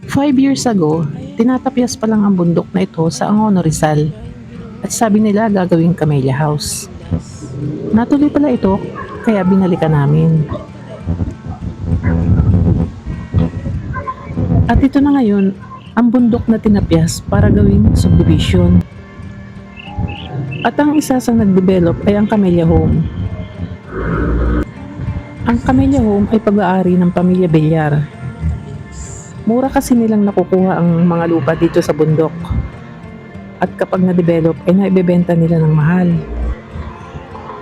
5 years ago, tinatapyas pa lang ang bundok na ito sa Angono Rizal at sabi nila gagawing Camellia House. Natuloy pala ito kaya binalikan namin. At ito na ngayon ang bundok na tinapyas para gawing subdivision. At ang isa sa nag-develop ay ang Camellia Home. Ang Camellia Home ay pag-aari ng pamilya Villar. Mura kasi nilang nakukuha ang mga lupa dito sa bundok. At kapag na-develop ay naibebenta nila ng mahal.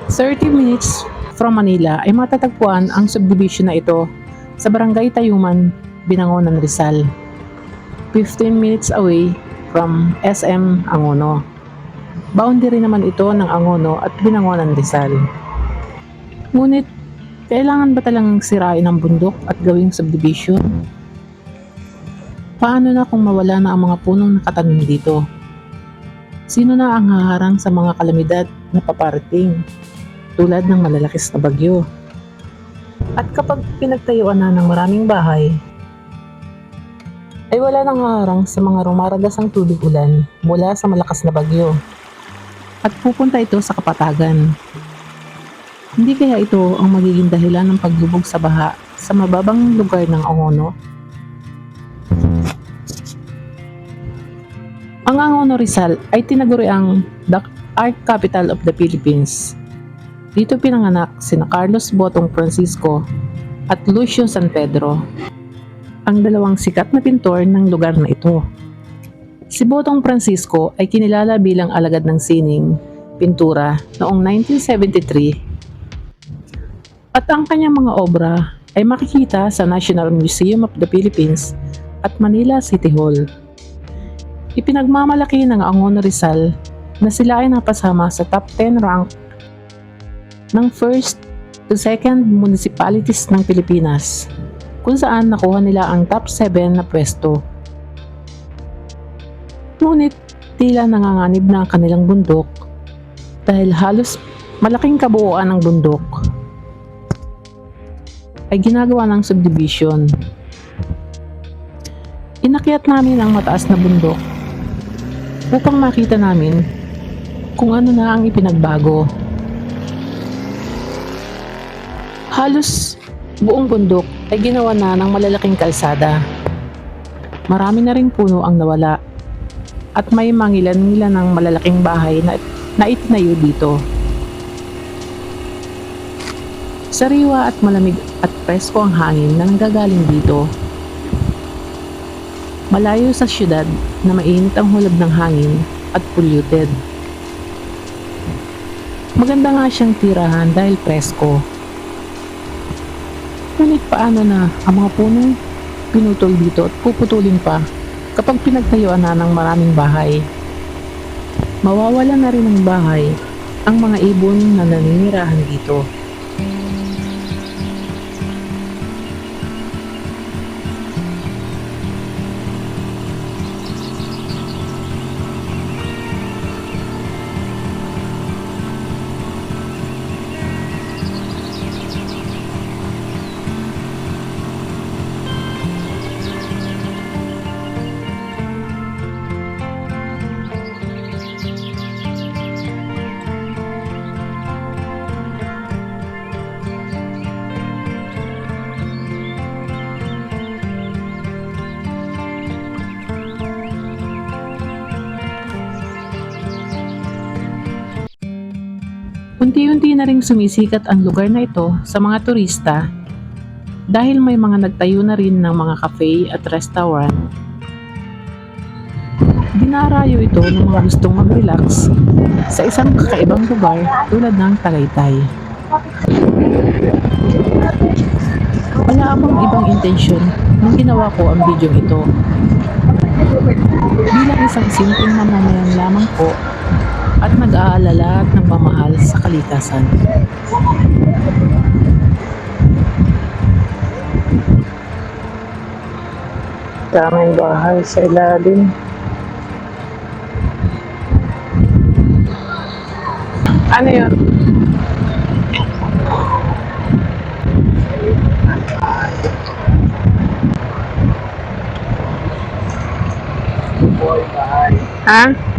30 minutes from Manila ay matatagpuan ang subdivision na ito sa Barangay Tayuman, Binangonan, Rizal. 15 minutes away from SM Angono. Boundary naman ito ng Angono at Binangonan, Rizal. Ngunit, kailangan ba talang sirain ang bundok at gawing subdivision? Paano na kung mawala na ang mga punong nakatanim dito? Sino na ang haharang sa mga kalamidad na paparating tulad ng malalakis na bagyo? At kapag pinagtayuan na ng maraming bahay, ay wala nang haharang sa mga rumaragasang tubig ulan mula sa malakas na bagyo. At pupunta ito sa kapatagan. Hindi kaya ito ang magiging dahilan ng paglubog sa baha sa mababang lugar ng Angono? Ang Angono Rizal ay tinaguriang the Art Capital of the Philippines. Dito pinanganak sina Carlos Botong Francisco at Lucio San Pedro, ang dalawang sikat na pintor ng lugar na ito. Si Botong Francisco ay kinilala bilang alagad ng sining, pintura noong 1973 at ang kanyang mga obra ay makikita sa National Museum of the Philippines at Manila City Hall. Ipinagmamalaki ng Angono Rizal na sila ay napasama sa top 10 rank ng first to second municipalities ng Pilipinas, kung saan nakuha nila ang top 7 na pwesto. Ngunit tila nanganganib na ang kanilang bundok dahil halos malaking kabuuan ng bundok ay ginagawa ng subdivision. Inakyat namin ang mataas na bundok upang makita namin kung ano na ang ipinagbago. Halos buong bundok ay ginawa na ng malalaking kalsada. Marami na ring puno ang nawala at may mangilan-ngilan ng malalaking bahay na itinayo dito. Sariwa at malamig at presko ang hangin na nanggagaling dito. Malayo sa syudad na mainit ang hulog ng hangin at polluted. Maganda nga siyang tirahan dahil presko. Ngunit paano na ang mga punong pinutol dito at puputulin pa kapag pinagtayuan na ng maraming bahay? Mawawala na rin ng bahay ang mga ibon na naninirahan dito. Unti-unti na ring sumisikat ang lugar na ito sa mga turista dahil may mga nagtayo na rin ng mga cafe at restaurant. Dinarayo ito ng mga gustong mag-relax sa isang kakaibang lugar tulad ng Tagaytay. Wala akong ibang intensyon nung ginawa ko ang video ito. Bilang isang simpleng mamamayan lamang po at nag-aalala at nagmamahal sa kalikasan. Daming bahay sa ilalim. Ano yun? Ha?